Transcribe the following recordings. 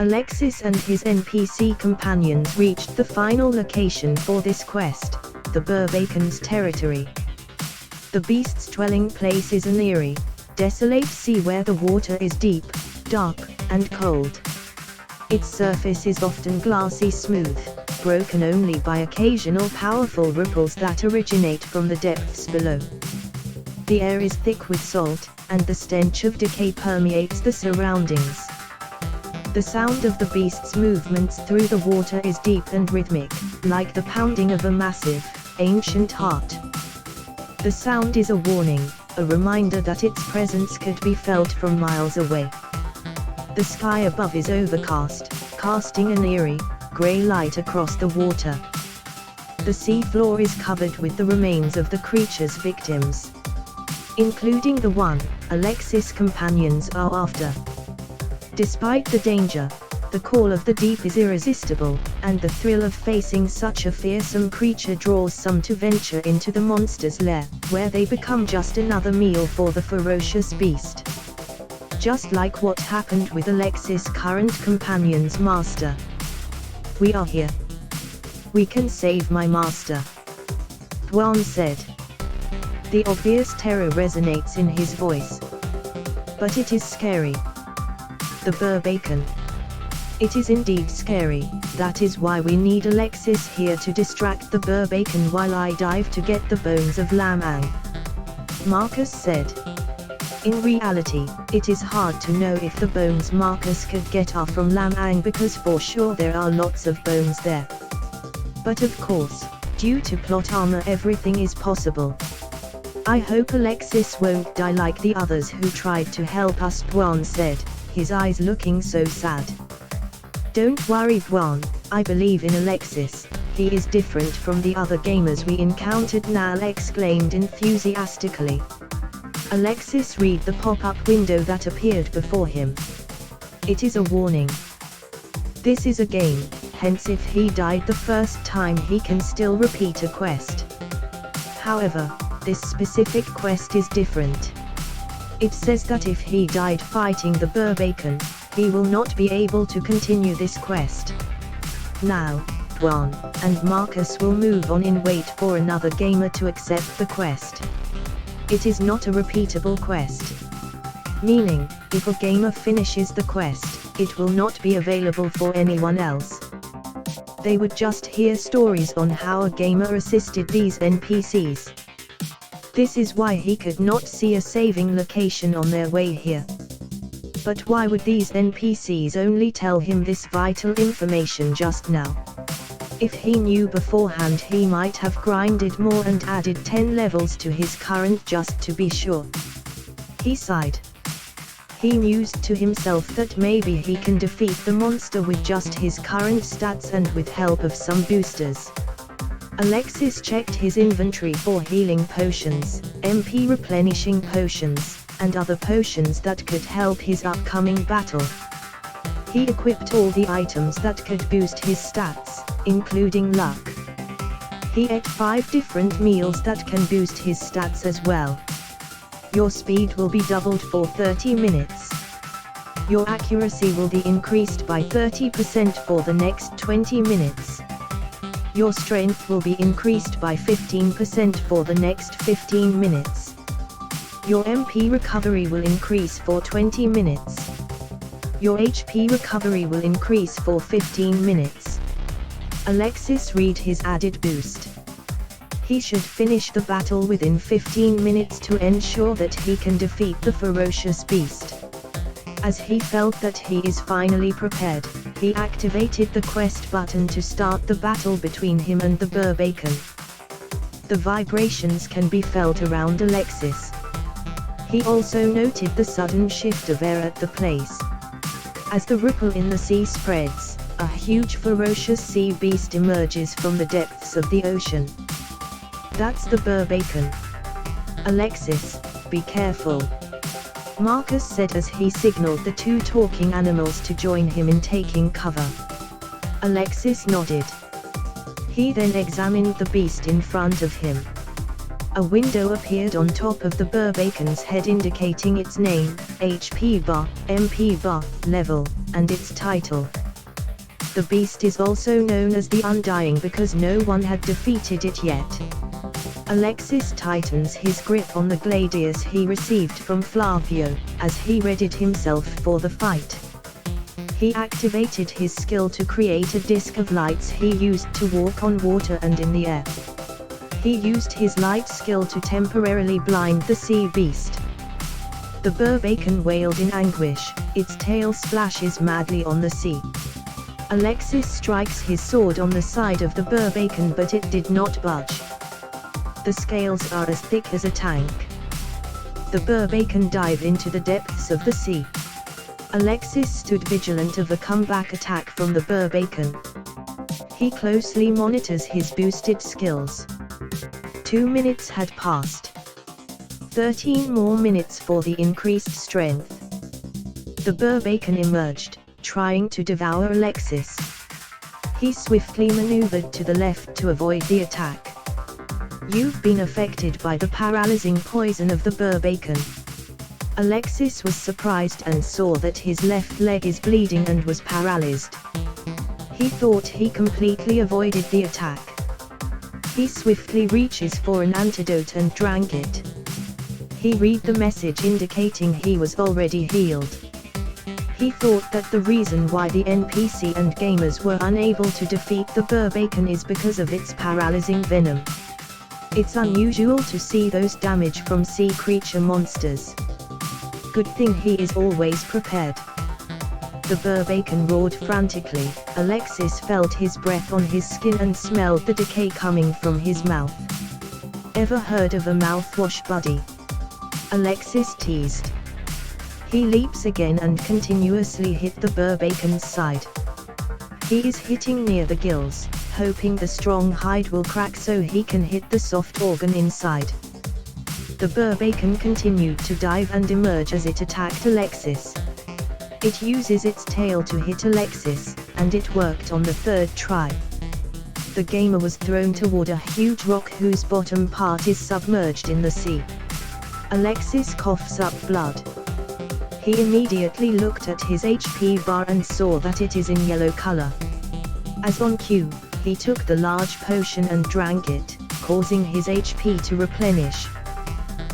Alexis and his NPC companions reached the final location for this quest, the Burbacon's territory. The beast's dwelling place is an eerie, desolate sea where the water is deep, dark, and cold. Its surface is often glassy smooth, broken only by occasional powerful ripples that originate from the depths below. The air is thick with salt, and the stench of decay permeates the surroundings. The sound of the beast's movements through the water is deep and rhythmic, like the pounding of a massive, ancient heart. The sound is a warning, a reminder that its presence could be felt from miles away. The sky above is overcast, casting an eerie, grey light across the water. The sea floor is covered with the remains of the creature's victims, including the one Alexis' companions are after. Despite the danger, the call of the deep is irresistible, and the thrill of facing such a fearsome creature draws some to venture into the monster's lair, where they become just another meal for the ferocious beast. Just like what happened with Alexis' current companion's master. "We are here. We can save my master," Thuan said. The obvious terror resonates in his voice. But it is scary. The Burbacon. It is indeed scary. That is why we need Alexis here to distract the Burbacon while I dive to get the bones of Lam Ang, Marcus said. In reality, it is hard to know if the bones Marcus could get are from Lam Ang because for sure there are lots of bones there. But of course, due to plot armor everything is possible. "I hope Alexis won't die like the others who tried to help us," Thuan said, his eyes looking so sad. "Don't worry Thuan, I believe in Alexis, he is different from the other gamers we encountered," Nal exclaimed enthusiastically. Alexis read the pop-up window that appeared before him. It is a warning. This is a game, hence if he died the first time he can still repeat a quest. However, this specific quest is different. It says that if he died fighting the Burbacon, he will not be able to continue this quest. Now, Thuan and Marcus will move on and wait for another gamer to accept the quest. It is not a repeatable quest. Meaning, if a gamer finishes the quest, it will not be available for anyone else. They would just hear stories on how a gamer assisted these NPCs. This is why he could not see a saving location on their way here. But why would these NPCs only tell him this vital information just now? If he knew beforehand he might have grinded more and added 10 levels to his current just to be sure. He sighed. He mused to himself that maybe he can defeat the monster with just his current stats and with help of some boosters. Alexis checked his inventory for healing potions, MP replenishing potions, and other potions that could help his upcoming battle. He equipped all the items that could boost his stats, including luck. He ate 5 different meals that can boost his stats as well. Your speed will be doubled for 30 minutes. Your accuracy will be increased by 30% for the next 20 minutes. Your strength will be increased by 15% for the next 15 minutes. Your MP recovery will increase for 20 minutes. Your HP recovery will increase for 15 minutes. Alexis read his added boost. He should finish the battle within 15 minutes to ensure that he can defeat the ferocious beast. As he felt that he is finally prepared, he activated the quest button to start the battle between him and the Burbacon. The vibrations can be felt around Alexis. He also noted the sudden shift of air at the place. As the ripple in the sea spreads, a huge ferocious sea beast emerges from the depths of the ocean. That's the Burbacon. Alexis, be careful, Marcus said as he signaled the 2 talking animals to join him in taking cover. Alexis nodded. He then examined the beast in front of him. A window appeared on top of the Burbacon's head indicating its name, HP bar, MP bar, level, and its title. The beast is also known as the Undying because no one had defeated it yet. Alexis tightens his grip on the gladius he received from Flavio, as he readied himself for the fight. He activated his skill to create a disc of lights he used to walk on water and in the air. He used his light skill to temporarily blind the sea beast. The Burbacon wailed in anguish, its tail splashes madly on the sea. Alexis strikes his sword on the side of the Burbacon but it did not budge. The scales are as thick as a tank. The Burbacon dive into the depths of the sea. Alexis stood vigilant of a comeback attack from the Burbacon. He closely monitors his boosted skills. 2 minutes had passed. 13 more minutes for the increased strength. The Burbacon emerged, trying to devour Alexis. He swiftly maneuvered to the left to avoid the attack. You've been affected by the paralyzing poison of the Burbacon. Alexis was surprised and saw that his left leg is bleeding and was paralyzed. He thought he completely avoided the attack. He swiftly reaches for an antidote and drank it. He read the message indicating he was already healed. He thought that the reason why the NPC and gamers were unable to defeat the Burbacon is because of its paralyzing venom. It's unusual to see those damage from sea creature monsters. Good thing he is always prepared. The Burbacon roared frantically. Alexis felt his breath on his skin and smelled the decay coming from his mouth. Ever heard of a mouthwash, buddy? Alexis teased. He leaps again and continuously hit the Burbacon's side. He is hitting near the gills, hoping the strong hide will crack so he can hit the soft organ inside. The Burbacon continued to dive and emerge as it attacked Alexis. It uses its tail to hit Alexis, and it worked on the third try. The gamer was thrown toward a huge rock whose bottom part is submerged in the sea. Alexis coughs up blood. He immediately looked at his HP bar and saw that it is in yellow color. As on cue, he took the large potion and drank it, causing his HP to replenish.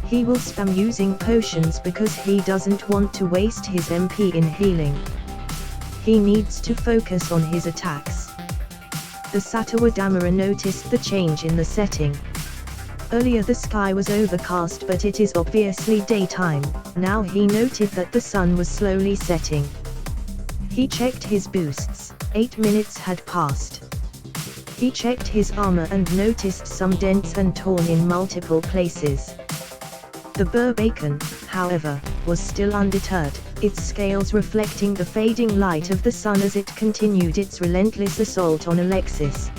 He will spam using potions because he doesn't want to waste his MP in healing. He needs to focus on his attacks. The Satawadamara noticed the change in the setting. Earlier the sky was overcast but it is obviously daytime. Now he noted that the sun was slowly setting. He checked his boosts. 8 minutes had passed. He checked his armor and noticed some dents and torn in multiple places. The Burbacon, however, was still undeterred, its scales reflecting the fading light of the sun as it continued its relentless assault on Alexis.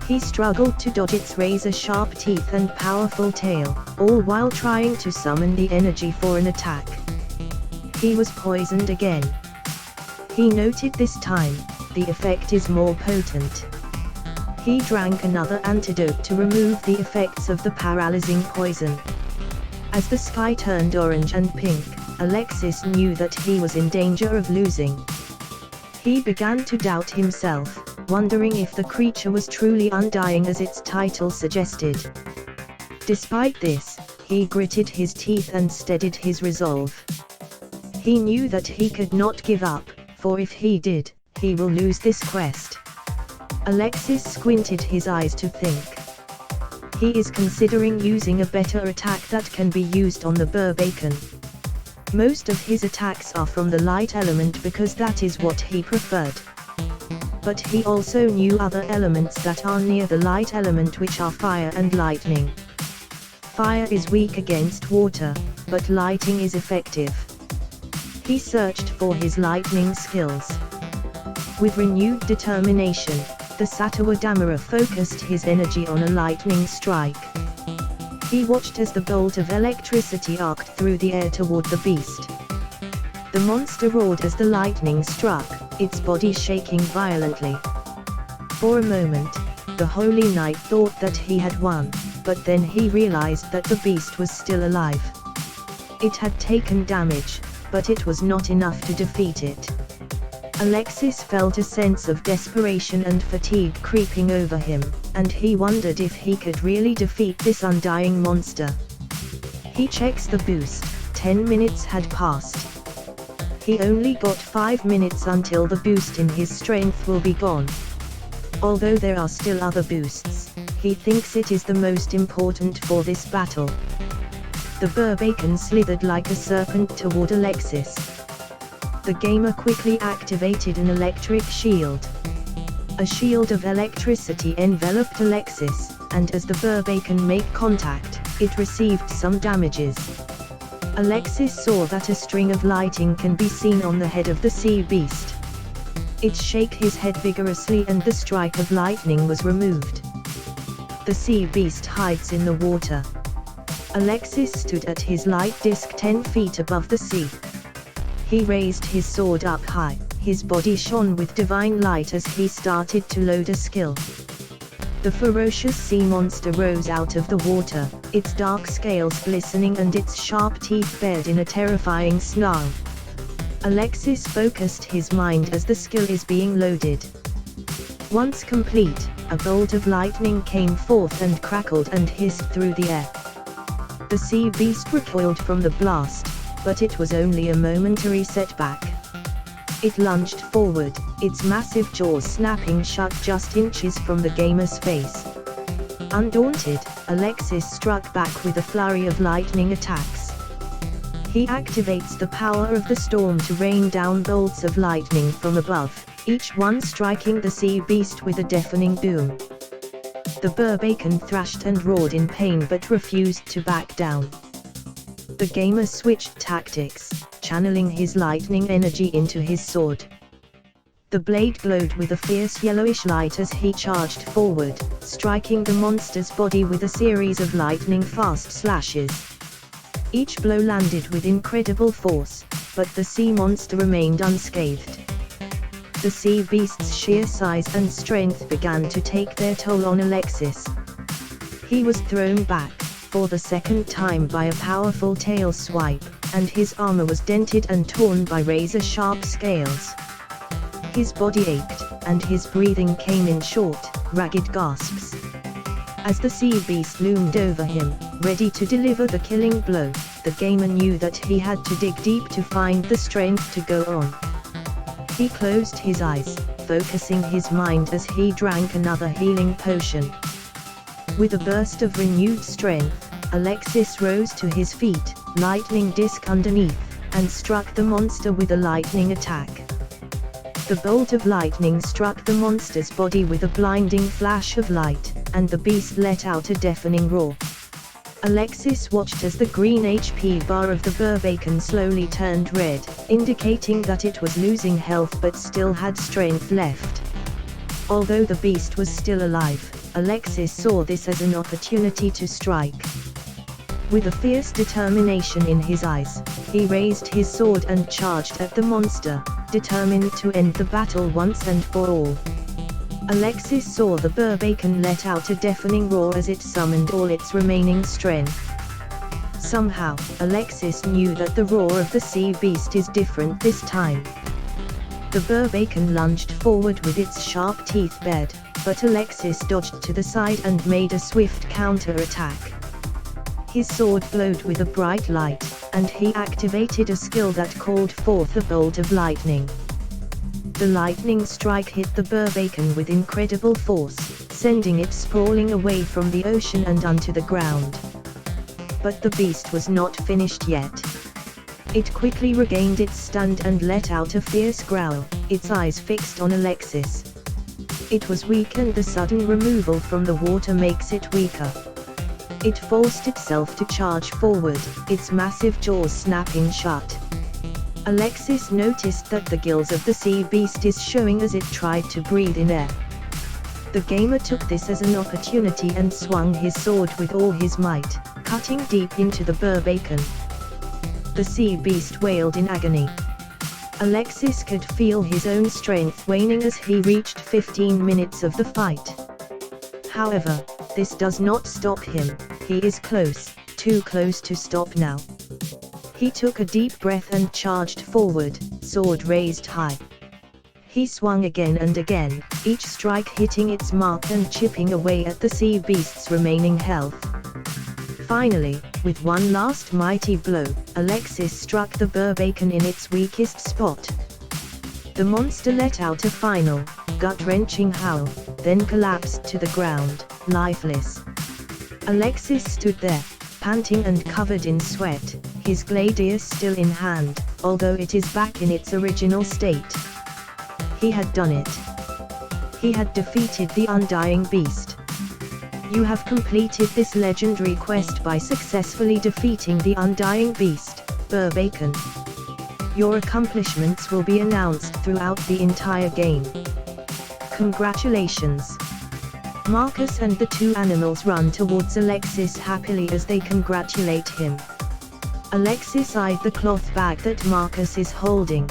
He struggled to dodge its razor-sharp teeth and powerful tail, all while trying to summon the energy for an attack. He was poisoned again. He noted this time, the effect is more potent. He drank another antidote to remove the effects of the paralyzing poison. As the sky turned orange and pink, Alexis knew that he was in danger of losing. He began to doubt himself, wondering if the creature was truly undying as its title suggested. Despite this, he gritted his teeth and steadied his resolve. He knew that he could not give up, for if he did, he will lose this quest. Alexis squinted his eyes to think. He is considering using a better attack that can be used on the Burbacon. Most of his attacks are from the light element because that is what he preferred. But he also knew other elements that are near the light element, which are fire and lightning. Fire is weak against water, but lighting is effective. He searched for his lightning skills. With renewed determination, the Satawadamara focused his energy on a lightning strike. He watched as the bolt of electricity arced through the air toward the beast. The monster roared as the lightning struck, its body shaking violently. For a moment, the Holy Knight thought that he had won. but then he realized that the beast was still alive. It had taken damage, but it was not enough to defeat it. Alexis felt a sense of desperation and fatigue creeping over him, and he wondered if he could really defeat this undying monster. He checks the boost. 10 minutes had passed. He only got 5 minutes until the boost in his strength will be gone. Although there are still other boosts, he thinks it is the most important for this battle. The Barbacon slithered like a serpent toward Alexis. The gamer quickly activated an electric shield. A shield of electricity enveloped Alexis, and as the Barbacon made contact, it received some damages. Alexis saw that a string of lighting can be seen on the head of the sea beast. It shook his head vigorously and the strike of lightning was removed. The sea beast hides in the water. Alexis stood at his light disc 10 feet above the sea. He raised his sword up high, his body shone with divine light as he started to load a skill. The ferocious sea monster rose out of the water, its dark scales glistening and its sharp teeth bared in a terrifying snarl. Alexis focused his mind as the skill is being loaded. Once complete, a bolt of lightning came forth and crackled and hissed through the air. The sea beast recoiled from the blast, but it was only a momentary setback. It lunged forward, its massive jaws snapping shut just inches from the gamer's face. Undaunted, Alexis struck back with a flurry of lightning attacks. He activates the power of the storm to rain down bolts of lightning from above, each one striking the sea beast with a deafening boom. The Barbacon thrashed and roared in pain but refused to back down. The gamer switched tactics, channeling his lightning energy into his sword. The blade glowed with a fierce yellowish light as he charged forward, striking the monster's body with a series of lightning-fast slashes. Each blow landed with incredible force, but the sea monster remained unscathed. The sea beast's sheer size and strength began to take their toll on Alexis. He was thrown back, for the second time by a powerful tail swipe, and his armor was dented and torn by razor-sharp scales. His body ached, and his breathing came in short, ragged gasps. As the sea beast loomed over him, ready to deliver the killing blow, the gamer knew that he had to dig deep to find the strength to go on. He closed his eyes, focusing his mind as he drank another healing potion. With a burst of renewed strength, Alexis rose to his feet, lightning disc underneath, and struck the monster with a lightning attack. The bolt of lightning struck the monster's body with a blinding flash of light, and the beast let out a deafening roar. Alexis watched as the green HP bar of the Barbacon slowly turned red, indicating that it was losing health but still had strength left. Although the beast was still alive, Alexis saw this as an opportunity to strike. With a fierce determination in his eyes, he raised his sword and charged at the monster, determined to end the battle once and for all. Alexis saw the Barbacon let out a deafening roar as it summoned all its remaining strength. Somehow, Alexis knew that the roar of the sea beast is different this time. The Barbacon lunged forward with its sharp teeth bared, but Alexis dodged to the side and made a swift counter-attack. His sword glowed with a bright light, and he activated a skill that called forth a bolt of lightning. The lightning strike hit the Barbacon with incredible force, sending it sprawling away from the ocean and onto the ground. But the beast was not finished yet. It quickly regained its stand and let out a fierce growl, its eyes fixed on Alexis. It was weak and the sudden removal from the water makes it weaker. It forced itself to charge forward, its massive jaws snapping shut. Alexis noticed that the gills of the sea beast is showing as it tried to breathe in air. The gamer took this as an opportunity and swung his sword with all his might, cutting deep into the Barbacon. The sea beast wailed in agony. Alexis could feel his own strength waning as he reached 15 minutes of the fight. However, This does not stop him, he is close, too close to stop now. He took a deep breath and charged forward, sword raised high. He swung again and again, each strike hitting its mark and chipping away at the sea beast's remaining health. Finally, with one last mighty blow, Alexis struck the Bourbacon in its weakest spot. The monster let out a final, gut-wrenching howl, then collapsed to the ground, lifeless. Alexis stood there, panting and covered in sweat, his gladius still in hand, although it is back in its original state. He had done it. He had defeated the Undying Beast. You have completed this legendary quest by successfully defeating the Undying Beast, Bourbacon. Your accomplishments will be announced throughout the entire game. Congratulations! Marcus and the two animals run towards Alexis happily as they congratulate him. Alexis eyed the cloth bag that Marcus is holding.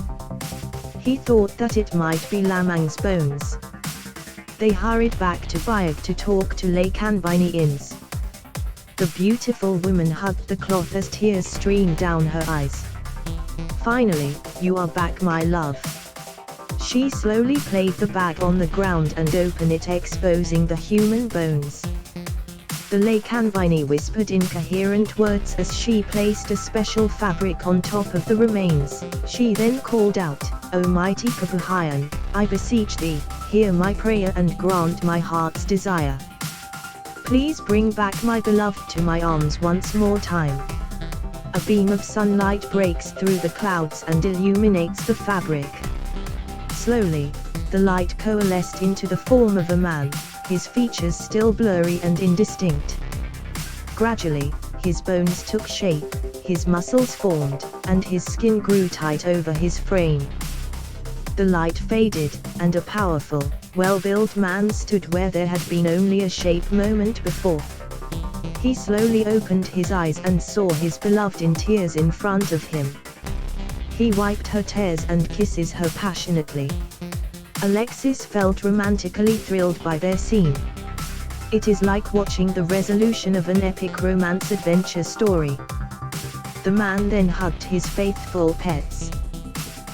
He thought that it might be Lamang's bones. They hurried back to Bayek to talk to Lake Anbiney. The beautiful woman hugged the cloth as tears streamed down her eyes. Finally, you are back, my love. She slowly played the bag on the ground and opened it, exposing the human bones. The Lake Anbiney whispered incoherent words as she placed a special fabric on top of the remains. She then called out, "O mighty Capuhayan, I beseech thee, hear my prayer and grant my heart's desire. Please bring back my beloved to my arms once more time." A beam of sunlight breaks through the clouds and illuminates the fabric. Slowly, the light coalesced into the form of a man, his features still blurry and indistinct. Gradually, his bones took shape, his muscles formed, and his skin grew tight over his frame. The light faded, and a powerful, well-built man stood where there had been only a shape moment before. He slowly opened his eyes and saw his beloved in tears in front of him. He wiped her tears and kisses her passionately. Alexis felt romantically thrilled by their scene. It is like watching the resolution of an epic romance adventure story. The man then hugged his faithful pets.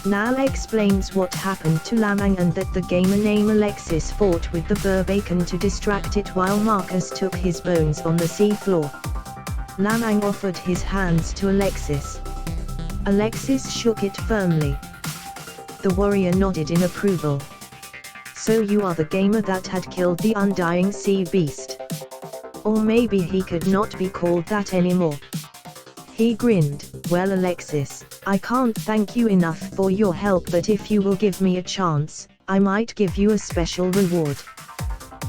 Nal explains what happened to Lamang and that the gamer named Alexis fought with the Bourbacon to distract it while Marcus took his bones on the seafloor. Lamang offered his hands to Alexis. Alexis shook it firmly. The warrior nodded in approval. So you are the gamer that had killed the Undying Sea Beast. Or maybe he could not be called that anymore. He grinned. Well, Alexis, I can't thank you enough for your help, but if you will give me a chance, I might give you a special reward.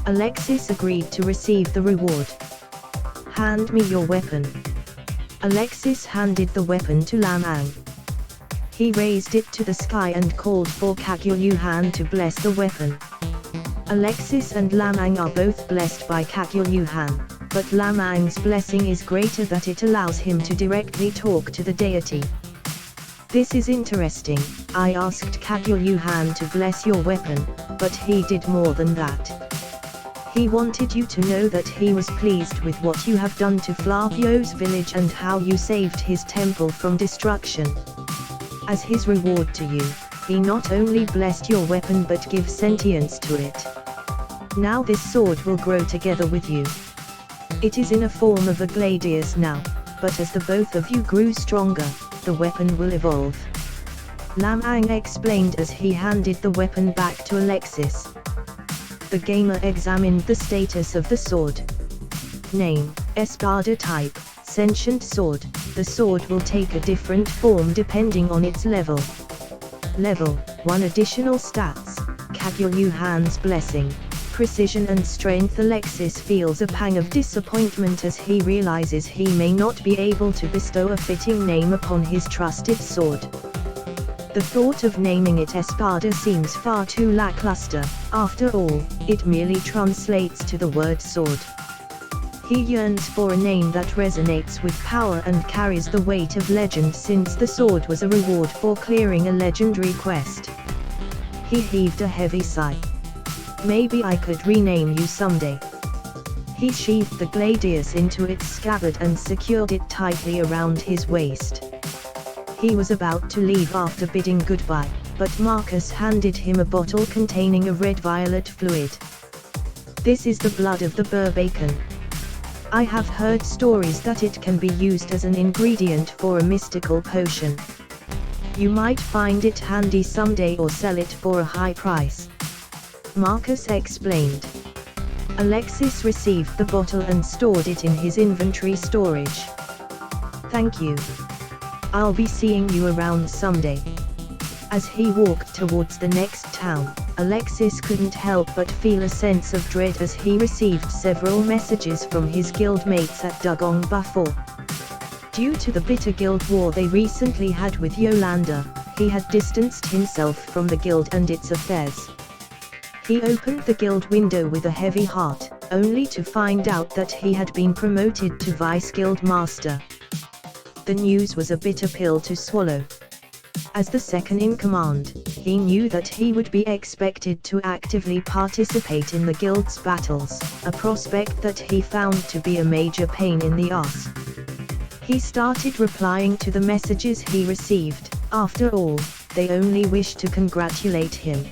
Alexis agreed to receive the reward. Hand me your weapon. Alexis handed the weapon to Lamang. He raised it to the sky and called for Kagyuluhan to bless the weapon. Alexis and Lamang are both blessed by Kagyuluhan, but Lamang's blessing is greater that it allows him to directly talk to the deity. This is interesting. I asked Kagyuluhan to bless your weapon, but he did more than that. He wanted you to know that he was pleased with what you have done to Flavio's village and how you saved his temple from destruction. As his reward to you, he not only blessed your weapon but give sentience to it. Now this sword will grow together with you. It is in a form of a gladius now, but as the both of you grew stronger, the weapon will evolve. Lamang explained as he handed the weapon back to Alexis. The gamer examined the status of the sword. Name, Espada type, sentient sword. The sword will take a different form depending on its level. Level 1 additional stats, Kagyuluhan's blessing, precision and strength. Alexis feels a pang of disappointment as he realizes he may not be able to bestow a fitting name upon his trusted sword. The thought of naming it Espada seems far too lackluster. After all, it merely translates to the word sword. He yearns for a name that resonates with power and carries the weight of legend, since the sword was a reward for clearing a legendary quest. He heaved a heavy sigh. Maybe I could rename you someday. He sheathed the gladius into its scabbard and secured it tightly around his waist. He was about to leave after bidding goodbye, but Marcus handed him a bottle containing a red-violet fluid. "This is the blood of the Bourbacon. I have heard stories that it can be used as an ingredient for a mystical potion. You might find it handy someday or sell it for a high price," Marcus explained. Alexis received the bottle and stored it in his inventory storage. "Thank you. I'll be seeing you around someday." As he walked towards the next town, Alexis couldn't help but feel a sense of dread as he received several messages from his guildmates at Dugong Buffor. Due to the bitter guild war they recently had with Yolanda, he had distanced himself from the guild and its affairs. He opened the guild window with a heavy heart, only to find out that he had been promoted to vice guild master. The news was a bitter pill to swallow. As the second in command, he knew that he would be expected to actively participate in the guild's battles, a prospect that he found to be a major pain in the ass. He started replying to the messages he received. After all, they only wished to congratulate him.